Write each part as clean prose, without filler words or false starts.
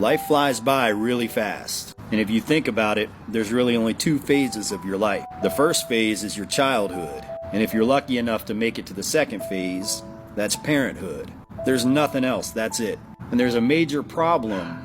Life flies by really fast. And if you think about it, there's really only two phases of your life. The first phase is your childhood. And if you're lucky enough to make it to the second phase, that's parenthood. There's nothing else, that's it. And there's a major problem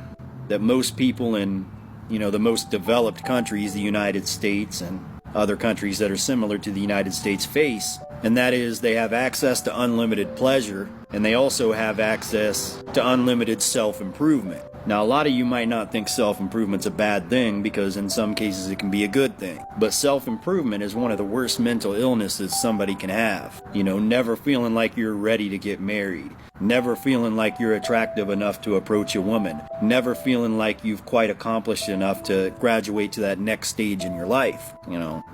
that most people in, the most developed countries, the United States and other countries that are similar to the United States face, and that is they have access to unlimited pleasure, and they also have access to unlimited self-improvement. Now, a lot of you might not think self-improvement's a bad thing because in some cases it can be a good thing. But self-improvement is one of the worst mental illnesses somebody can have. Never feeling like you're ready to get married. Never feeling like you're attractive enough to approach a woman. Never feeling like you've quite accomplished enough to graduate to that next stage in your life.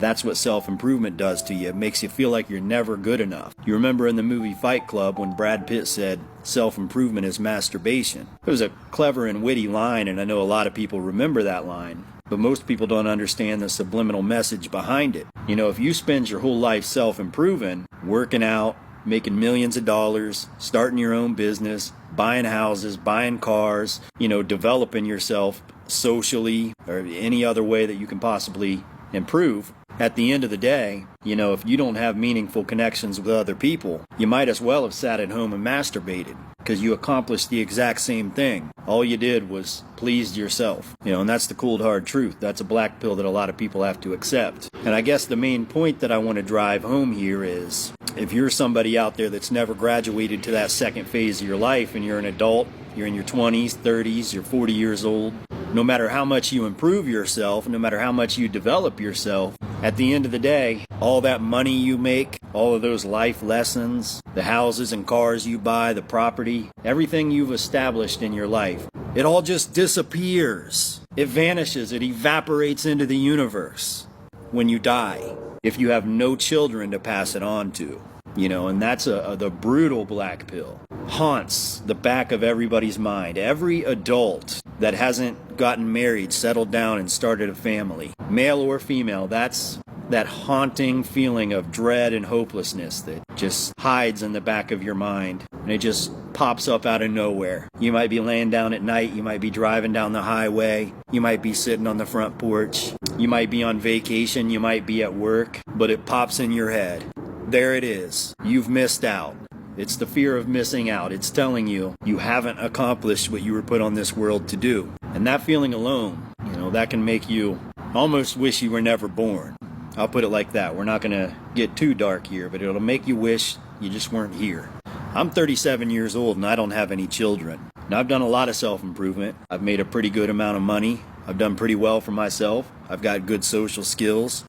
That's what self-improvement does to you. It makes you feel like you're never good enough. You remember in the movie Fight Club when Brad Pitt said, self-improvement is masturbation. It was a clever and witty line, and I know a lot of people remember that line. But most people don't understand the subliminal message behind it. If you spend your whole life self-improving, working out, making millions of dollars, starting your own business, buying houses, buying cars, developing yourself socially or any other way that you can possibly improve, at the end of the day, if you don't have meaningful connections with other people, you might as well have sat at home and masturbated because you accomplished the exact same thing. All you did was pleased yourself. And that's the cold hard truth. That's a black pill that a lot of people have to accept. And I guess the main point that I want to drive home here is if you're somebody out there that's never graduated to that second phase of your life and you're an adult, you're in your 20s, 30s, you're 40 years old, no matter how much you improve yourself, no matter how much you develop yourself, at the end of the day, all that money you make, all of those life lessons, the houses and cars you buy, the property, everything you've established in your life, it all just disappears. It vanishes. It evaporates into the universe when you die, if you have no children to pass it on to. And that's the brutal black pill. Haunts the back of everybody's mind. Every adult that hasn't gotten married, settled down, and started a family, male or female, that's that haunting feeling of dread and hopelessness that just hides in the back of your mind. And it just pops up out of nowhere. You might be laying down at night, you might be driving down the highway, you might be sitting on the front porch, you might be on vacation, you might be at work, but it pops in your head. There it is. You've missed out. It's the fear of missing out. It's telling you you haven't accomplished what you were put on this world to do. And that feeling alone, that can make you almost wish you were never born. I'll put it like that. We're not going to get too dark here, but it'll make you wish you just weren't here. I'm 37 years old and I don't have any children. Now, I've done a lot of self-improvement. I've made a pretty good amount of money. I've done pretty well for myself. I've got good social skills.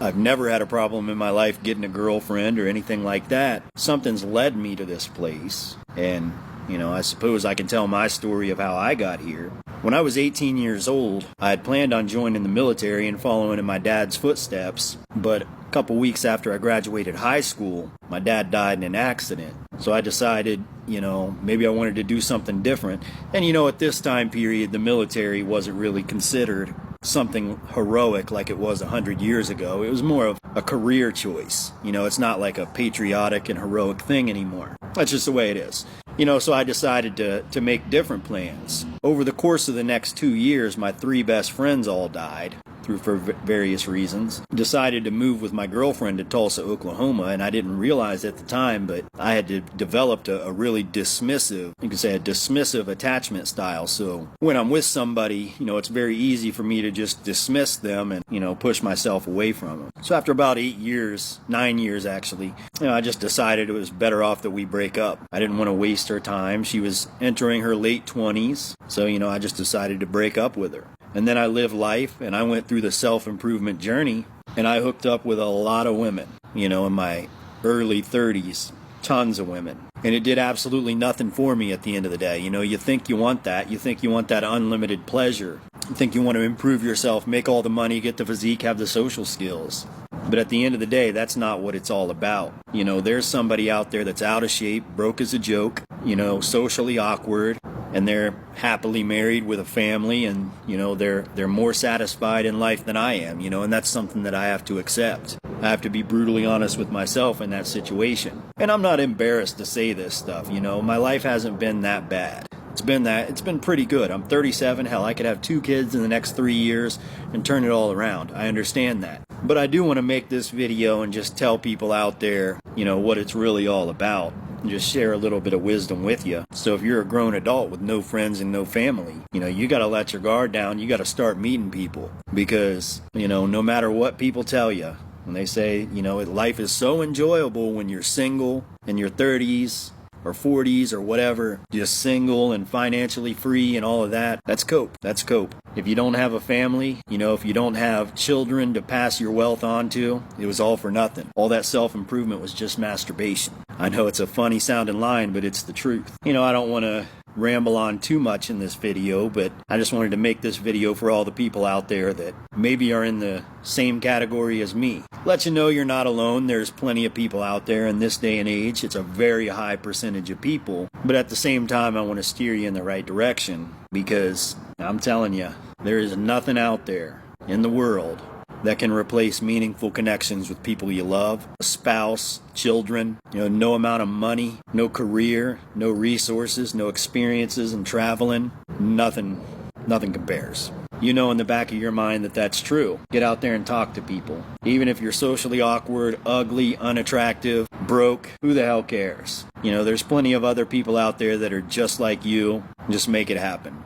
I've never had a problem in my life getting a girlfriend or anything like that. Something's led me to this place. And, I suppose I can tell my story of how I got here. When I was 18 years old, I had planned on joining the military and following in my dad's footsteps. But a couple weeks after I graduated high school, my dad died in an accident. So I decided, maybe I wanted to do something different. And, at this time period, the military wasn't really considered something heroic like it was 100 years ago. It was more of a career choice. It's not like a patriotic and heroic thing anymore. That's just the way it is. So I decided to make different plans. Over the course of the next 2 years, my 3 best friends all died for various reasons. Decided to move with my girlfriend to Tulsa, Oklahoma, and I didn't realize at the time, but I had developed a really dismissive, you could say a dismissive attachment style. So when I'm with somebody, it's very easy for me to just dismiss them and, push myself away from them. So after about 8 years, 9 years actually, I just decided it was better off that we break up. I didn't want to waste her time. She was entering her late 20s, so, I just decided to break up with her. And then I lived life, and I went through the self-improvement journey, and I hooked up with a lot of women, in my early 30s, tons of women. And it did absolutely nothing for me at the end of the day. You think you want that. You think you want that unlimited pleasure. You think you want to improve yourself, make all the money, get the physique, have the social skills. But at the end of the day, that's not what it's all about. There's somebody out there that's out of shape, broke as a joke, socially awkward, and they're happily married with a family, and they're more satisfied in life than I am, and that's something that I have to accept. I have to be brutally honest with myself in that situation. And I'm not embarrassed to say this stuff, my life hasn't been that bad. It's been pretty good. I'm 37. Hell, I could have 2 kids in the next 3 years and turn it all around. I understand that. But I do want to make this video and just tell people out there, what it's really all about. And just share a little bit of wisdom with you. So if you're a grown adult with no friends and no family, you got to let your guard down. You got to start meeting people. Because, no matter what people tell you, when they say, life is so enjoyable when you're single in your 30s or 40s or whatever, just single and financially free and all of that, that's cope. That's cope. If you don't have a family, if you don't have children to pass your wealth on to, it was all for nothing. All that self-improvement was just masturbation. I know it's a funny sounding line, but it's the truth. I don't want to ramble on too much in this video, but I just wanted to make this video for all the people out there that maybe are in the same category as me. Let you know you're not alone. There's plenty of people out there in this day and age. It's a very high percentage of people, but at the same time I want to steer you in the right direction, because I'm telling you, there is nothing out there in the world that can replace meaningful connections with people you love, a spouse, children, no amount of money, no career, no resources, no experiences in traveling. Nothing compares. In the back of your mind that that's true. Get out there and talk to people. Even if you're socially awkward, ugly, unattractive, broke, who the hell cares? There's plenty of other people out there that are just like you. Just make it happen.